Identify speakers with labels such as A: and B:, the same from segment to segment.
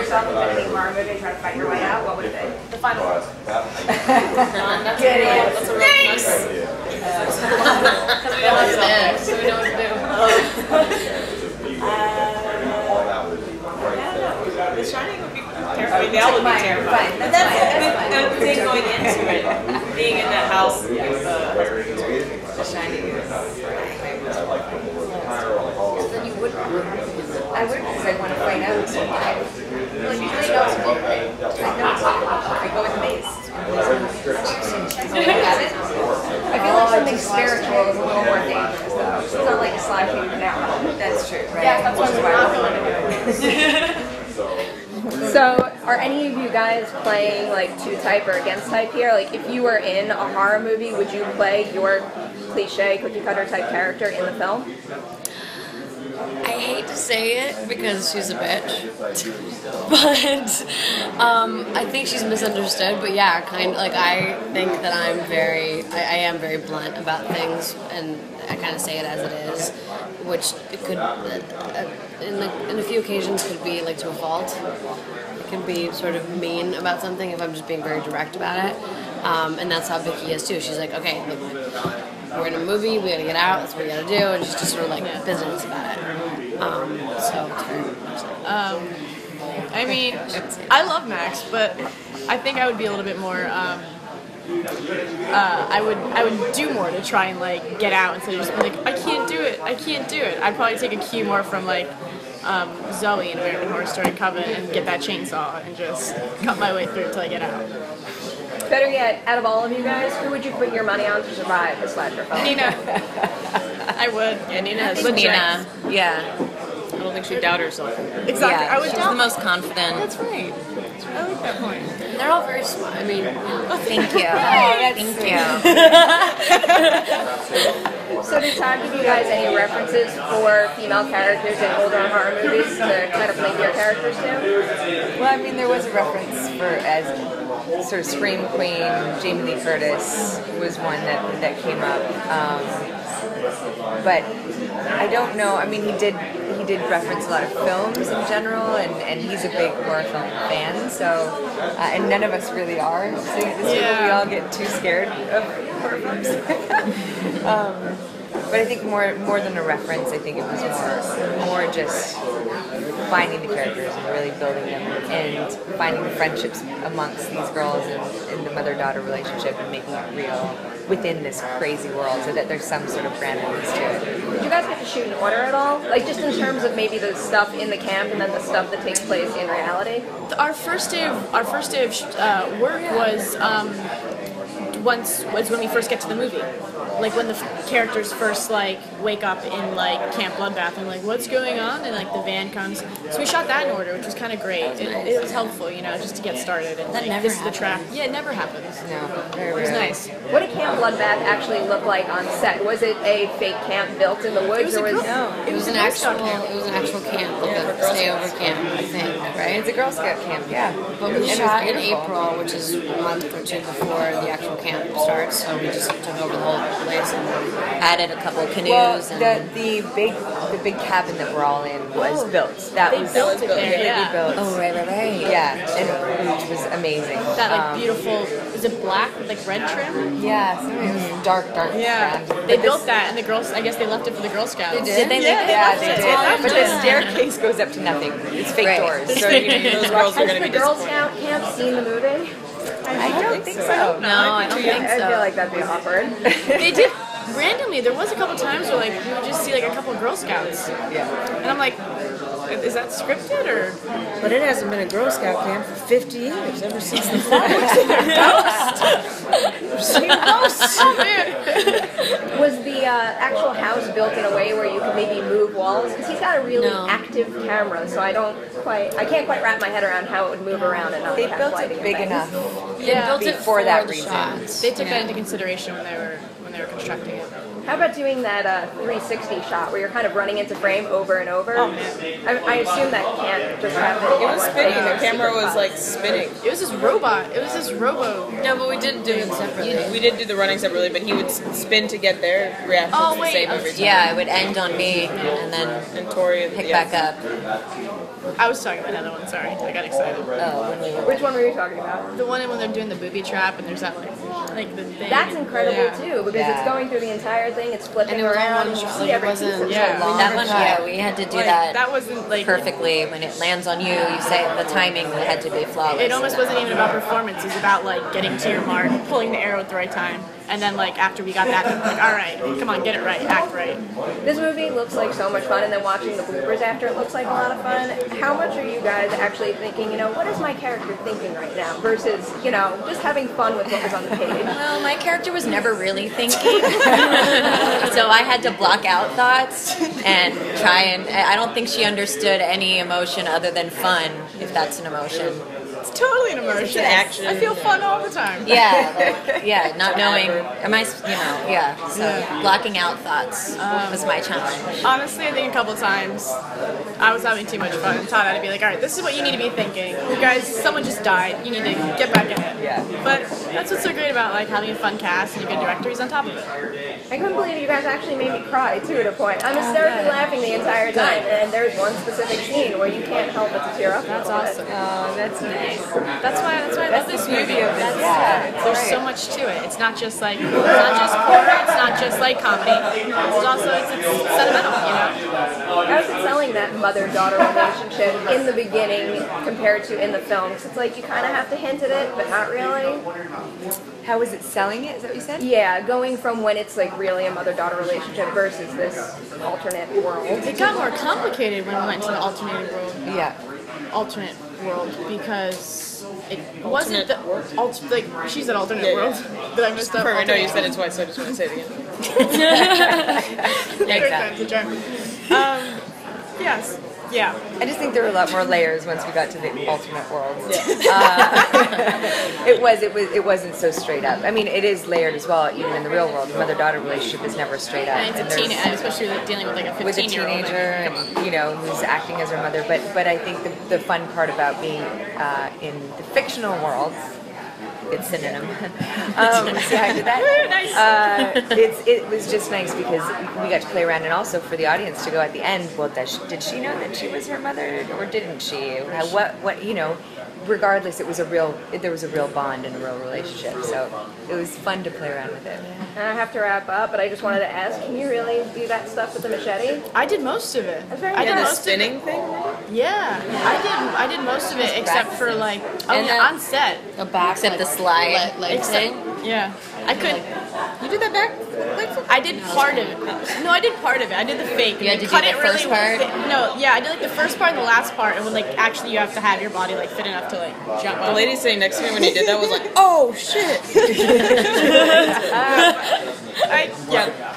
A: yourself in any horror movie and try to fight your way out, what would it be?
B: The final one.
A: That's a real nice idea.
B: Because we know what's there, so we know what to do.
C: The Shining would be terrifying. They all would be terrifying. That's the thing going into it. Being in that house with The Shining is.
D: Then you wouldn't. I would because I want to find out. Like, usually I go with the maze. I feel like something spiritual is a little more dangerous, though. It's not like a slashing camera. That's true, right?
A: Yeah, that's what I'm doing. So, are any of you guys playing like two type or against type here? Like, if you were in a horror movie, would you play your cliche cookie cutter type character in the film?
B: I hate to say it because she's a bitch, but I think she's misunderstood. But yeah, kind of like I think that I am very blunt about things, and I kind of say it as it is, which it could in a few occasions could be like to a fault. It can be sort of mean about something if I'm just being very direct about it, and that's how Vicky is too. She's like, okay, look, we're in a movie, we gotta get out, that's what we gotta do, and she's just sort of like business about it. So it's very much like
E: I mean, I love Max, but I think I would be a little bit more. I would do more to try and like get out instead of just being like, I can't do it. I'd probably take a cue more from like Zoe in American Horror Story Coven and get that chainsaw and just cut my way through until I get out.
A: Better yet, out of all of you guys, who would you put your money on to survive the slasher film?
E: Nina. I would.
C: Yeah, Nina has
D: Nina. Yeah.
C: I don't think she'd doubt herself.
E: Exactly.
D: Yeah,
E: I would
D: she's
E: doubt
D: the most confident.
E: That's right. I like that point.
B: they're all very smart. I mean,
D: Thank you. Thank you.
A: So did Todd give you guys any references for female characters in older horror movies to kind of link your characters to?
D: Well, I mean, there was a reference for as sort of Scream Queen. Jamie Lee Curtis was one that came up, but I don't know. I mean, he did reference a lot of films in general, and he's a big horror film fan. So, and none of us really are. So this year we all get too scared of horror films. But I think more than a reference, I think it was more just finding the characters and really building them and finding the friendships amongst these girls and the mother-daughter relationship and making it real within this crazy world so that there's some sort of randomness to it.
A: Did you guys get to shoot in order at all? Like just in terms of maybe the stuff in the camp and then the stuff that takes place in reality?
E: Our first day of work was when we first get to the movie. Like when the characters first like wake up in like Camp Bloodbath and like what's going on, and like the van comes. So we shot that in order, which was kind of great. It was helpful, you know, just to get started. And like, this is the track. Yeah, it never happens.
D: No, very
E: It was
D: rarely.
E: nice.
A: What did Camp Bloodbath actually look like on set? Was it a fake camp built in the woods, or was
B: it was an actual camp, like a stayover camp, I think, right?
D: It's a Girl Scout camp, yeah.
B: But we shot in April, which is a month or two before the actual camp starts, so we just took over the whole place and added a couple of canoes.
D: Well,
B: and
D: the big cabin that we're all in was built. That was
E: built it there,
D: completely built.
B: oh, right.
D: Yeah, and which was amazing.
E: That like beautiful, is it black with like red trim?
D: Yeah, so it was dark.
E: Yeah,
D: brown.
E: they built that, and the girls. I guess they left it for the Girl Scouts.
D: Did they? Yeah, they did. But the staircase goes up to nothing. It's fake doors. So
C: Those girls are
A: has
C: going to
A: the
C: be
A: Girl
C: disappointed.
A: Scout camp seen the movie?
D: I don't think so.
B: No, I don't think
A: I feel
B: so.
A: like that'd be awkward.
E: They did randomly. There was a couple times where like we would just see like a couple of Girl Scouts,
D: Yeah.
E: and I'm like, is that scripted or?
F: But it hasn't been a Girl Scout camp for 50 years, ever since the flag.
A: Was the actual house built in a way where you could maybe move walls? Because he's got a really
B: No.
A: active camera, so I can't quite wrap my head around how it would move around and not
D: They
A: have
D: built
A: lighting
D: it
A: and
D: big
A: things.
D: enough.
B: They built it
D: for
B: for
D: that
B: the
D: reason.
B: shots.
E: They took that into consideration when they were constructing it.
A: How about doing that 360 shot where you're kind of running into frame over and over?
E: Oh man,
A: I assume that can't just happen.
C: It was spinning. The camera was like spinning.
E: it was this robot. It was this robo.
B: No, but we didn't do it separately.
C: We did do the running separately, but he would spin to get their reactions
E: Oh,
C: the
E: wait,
C: same every time.
B: Yeah, it would end on me and then
C: And Tori,
B: pick
C: yeah.
B: back up.
E: I was talking about another one. Sorry, I got excited.
A: Which one were you talking about?
E: The one when they're doing the booby trap and there's that like the thing.
A: That's incredible too, because it's going through the entire thing. It's flipping around. You see every piece of it.
B: That one, yeah, we had to do that.
E: That wasn't like
B: perfectly. When it lands on you, you say the timing had to be flawless.
E: It almost wasn't even about performance. It was about like getting to your mark, pulling the arrow at the right time, and then like after we got that, like all right, come on, get it right, act right.
A: This movie looks like so much fun, and then watching the bloopers after it looks like a lot of fun. How much are you guys actually thinking? You know, what is my character thinking right now? Versus, you know, just having fun with what was on the page.
B: Well, my character was never really thinking, so I had to block out thoughts and try and. I don't think she understood any emotion other than fun, if that's an emotion.
E: It's totally an emotion.
C: It's an action.
E: I feel fun all the time.
B: Yeah, like, yeah, not knowing, am I, you know, yeah, so blocking out thoughts was my challenge.
E: Honestly, I think a couple times I was having too much fun and taught how to be like, all right, this is what you need to be thinking. You guys, someone just died. You need to get back in it.
D: Yeah.
E: But that's what's so great about like having a fun cast and a good director. He's on top of it.
A: I couldn't believe you guys actually made me cry too at a point. I'm hysterically laughing the entire time, and there's one specific scene where you can't help but to tear up.
E: That's awesome.
D: Oh, that's nice.
E: That's why I love this movie. There's so much to it. It's not just like horror. It's not just like comedy. It's also it's sentimental. You know.
A: How is it selling that mother-daughter relationship in the beginning compared to in the film? 'Cause it's like you kind of have to hint at it, but not really.
D: How is it selling it? Is that what you said?
A: Yeah, going from when it's like really a mother-daughter relationship versus this alternate world.
E: It got more complicated when we went to the alternate world.
D: Yeah.
E: Alternate world because it wasn't the like she said alternate world. Did I miss that?
C: I know you said it twice, so I just want to say it again.
E: Yes. Yeah.
D: I just think there were a lot more layers once we got to the alternate world. It wasn't so straight up. I mean, it is layered as well. Even in the real world, the mother-daughter relationship is never straight up.
E: And it's a teenager, especially like dealing with like a 15-year-old.
D: With a teenager, and you know, who's acting as her mother. But I think the fun part about being in the fictional world. Good synonym. See how I did that?
E: Nice.
D: It was just nice because we got to play around, and also for the audience to go at the end. Well, did she know that she was her mother, or didn't she? What you know? Regardless, there was a real bond and a real relationship. So it was fun to play around with it.
A: And I have to wrap up, but I just wanted to ask: can you really do that stuff with the machete?
E: I did most of it.
A: That's very
E: I did
A: nice.
E: most
C: Spinning
E: of it.
C: thing?
E: Yeah, I did most of it except for like on set.
B: A back, except the slide leg thing.
E: Yeah, I could.
C: You did that back?
E: I did part of it. No, I did part of it. I did the fake.
B: You had to
E: cut
B: do
E: it
B: the
E: really
B: first part?
E: No, yeah, I did like the first part and the last part, and when like actually you have to have your body like fit enough to like jump
C: The
E: up.
C: lady sitting next to me when you did that was like, oh shit.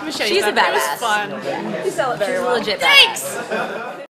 E: Machete
B: She's a
E: stuff. It was
B: badass.
E: fun.
A: You sell it very
B: She's a
A: well.
B: legit badass.
E: Thanks.